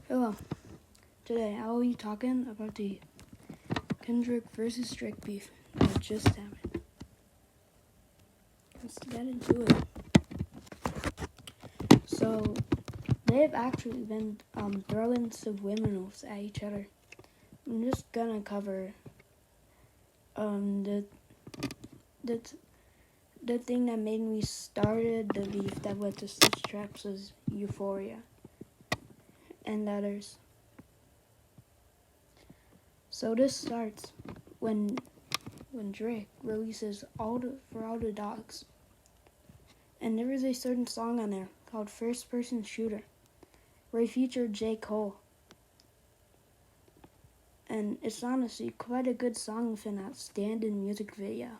Hello. Today I will be talking about the Kendrick versus Drake beef that just happened. Let's get into it. So, they've actually been throwing subliminals at each other. I'm just gonna cover the thing that made me started the beef that led to such tracks was Euphoria and others. So this starts when Drake releases For All the Dogs. And there was a certain song on there called First Person Shooter, where he featured J. Cole. And it's honestly quite a good song with an outstanding music video.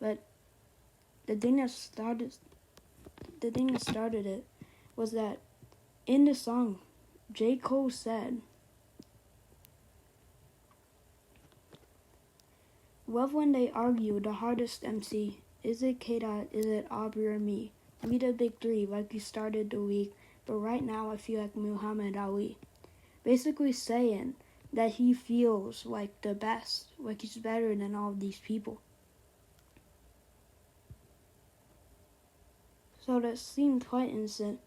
But the thing that started it was that in the song, J. Cole said, "Love when they argue, the hardest MC. Is it K-Dot, is it Aubrey or me? We the big three, like we started the week, but right now I feel like Muhammad Ali." Basically saying that he feels like the best, like he's better than all of these people. So that seemed quite innocent.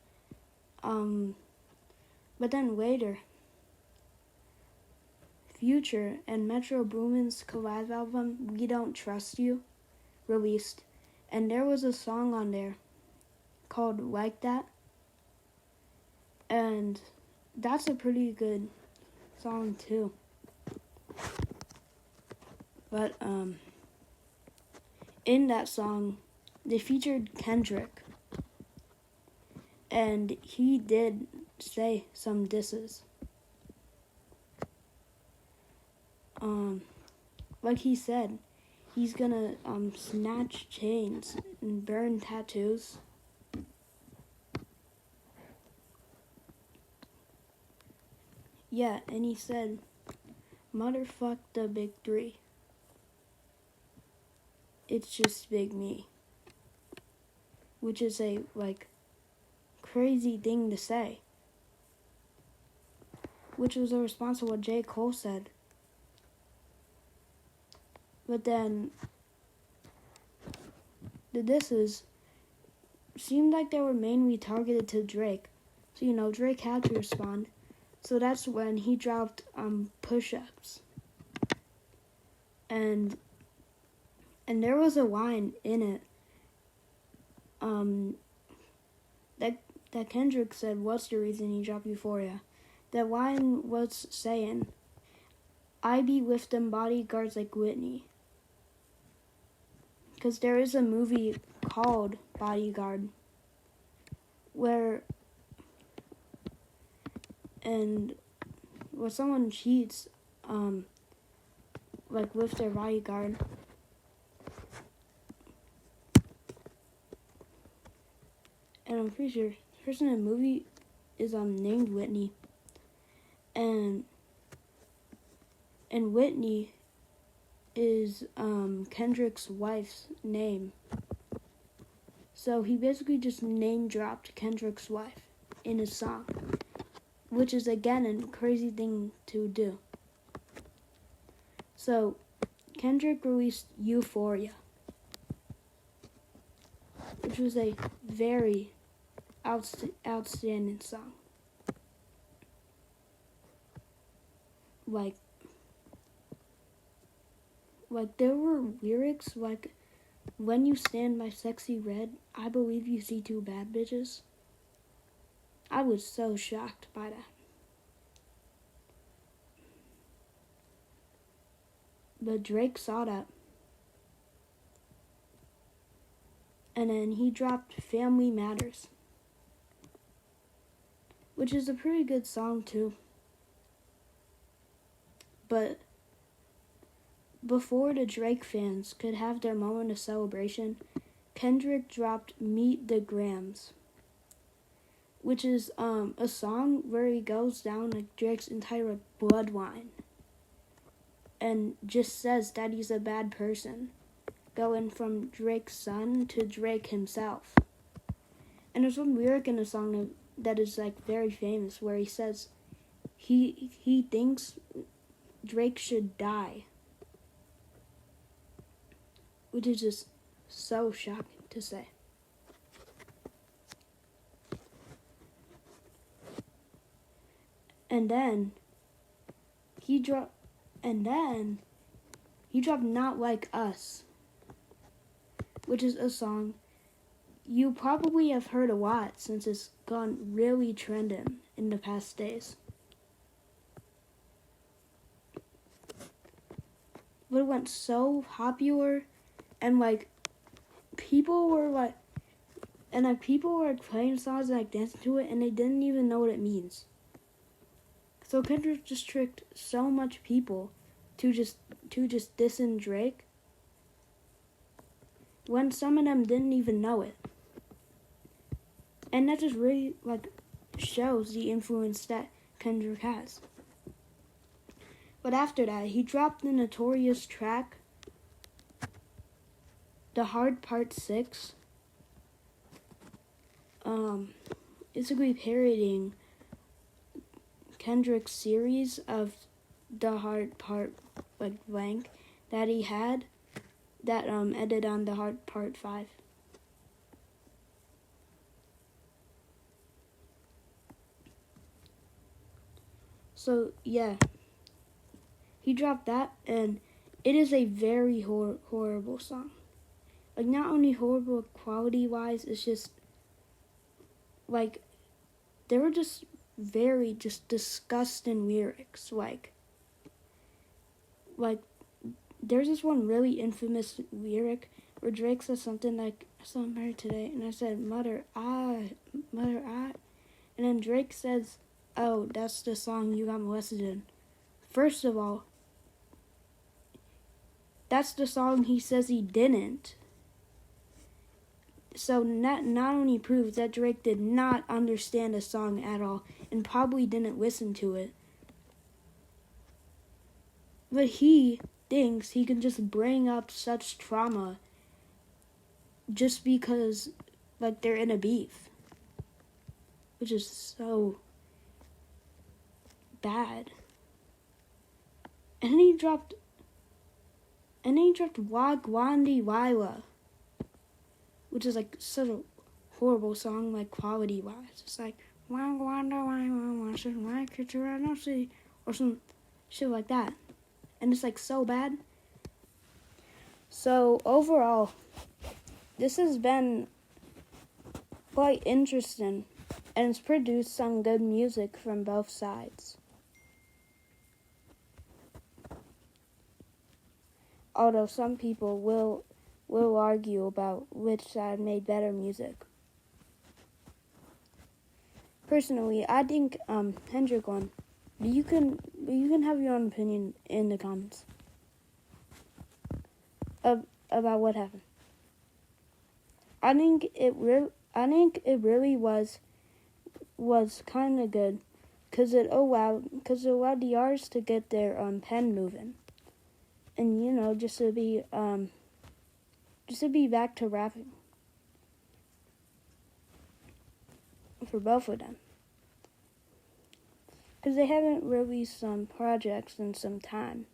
But then later, Future and Metro Boomin's collab album, We Don't Trust You, released. And there was a song on there called Like That. And that's a pretty good song too. But in that song, they featured Kendrick. And he did say some disses. Like he said, he's gonna snatch chains and burn tattoos. Yeah, and he said, "Motherfuck the big three. It's just big me." Which is a crazy thing to say. Which was a response to what J. Cole said. But then the disses seemed like they were mainly targeted to Drake. So, Drake had to respond. So that's when he dropped push-ups. And there was a line in it that Kendrick said, "What's the reason he dropped Euphoria?" That line was saying, "I be with them bodyguards like Whitney." Because there is a movie called Bodyguard where someone cheats with their bodyguard. And I'm pretty sure the person in the movie is named Whitney. And Whitney is Kendrick's wife's name. So he basically just name dropped Kendrick's wife in his song, which is again a crazy thing to do. So Kendrick released Euphoria, which was a very outstanding song. Like there were lyrics like, "When you stand by sexy red, I believe you see two bad bitches." I was so shocked by that. But Drake saw that. And then he dropped Family Matters, which is a pretty good song too. But before the Drake fans could have their moment of celebration, Kendrick dropped Meet the Grams, which is a song where he goes down Drake's entire bloodline and just says that he's a bad person, going from Drake's son to Drake himself. And there's one lyric in the song that is very famous where he says, he thinks Drake should die, which is just so shocking to say. And then he dropped Not Like Us, which is a song you probably have heard a lot since it's gone really trending in the past days. But it went so popular, and people were playing songs and dancing to it, and they didn't even know what it means. So Kendrick just tricked so much people to just dissing Drake when some of them didn't even know it. And that just really shows the influence that Kendrick has. But after that, he dropped the notorious track, The Hard Part 6. Basically parodying Kendrick's series of The Hard Part blank that he had that ended on The Hard Part 5. So yeah, he dropped that, and it is a very horrible song. Not only horrible quality-wise, it's just there were just very disgusting lyrics. There's this one really infamous lyric where Drake says something like, I saw her today, and I said, mother, I. And then Drake says, oh, that's the song you got molested in. First of all, that's the song he says he didn't. So not only proves that Drake did not understand the song at all and probably didn't listen to it, but he thinks he can just bring up such trauma just because they're in a beef, which is so bad. And then he dropped Wagwandi Waila, which is such a horrible song, quality wise. It's Wagwanda Waila or some shit like that. And it's so bad. So overall, this has been quite interesting, and it's produced some good music from both sides. Although some people will argue about which side made better music. Personally, I think Kendrick won. But you can have your own opinion in the comments about what happened. I think it really was kind of good because it allowed the artists to get their pen moving, and just to be back to rapping for both of them, because they haven't released some projects in some time.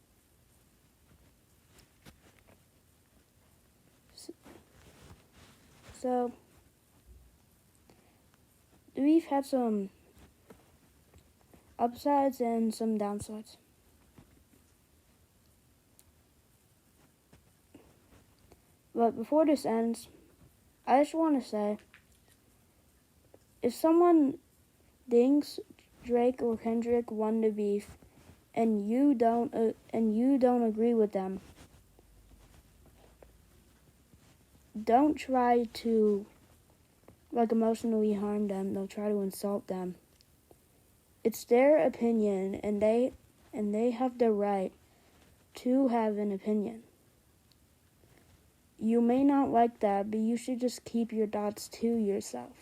So we've had some upsides and some downsides. But before this ends, I just want to say, if someone thinks Drake or Kendrick won the beef, and you don't agree with them, don't try to emotionally harm them. Don't try to insult them. It's their opinion, and they have the right to have an opinion. You may not like that, but you should just keep your thoughts to yourself.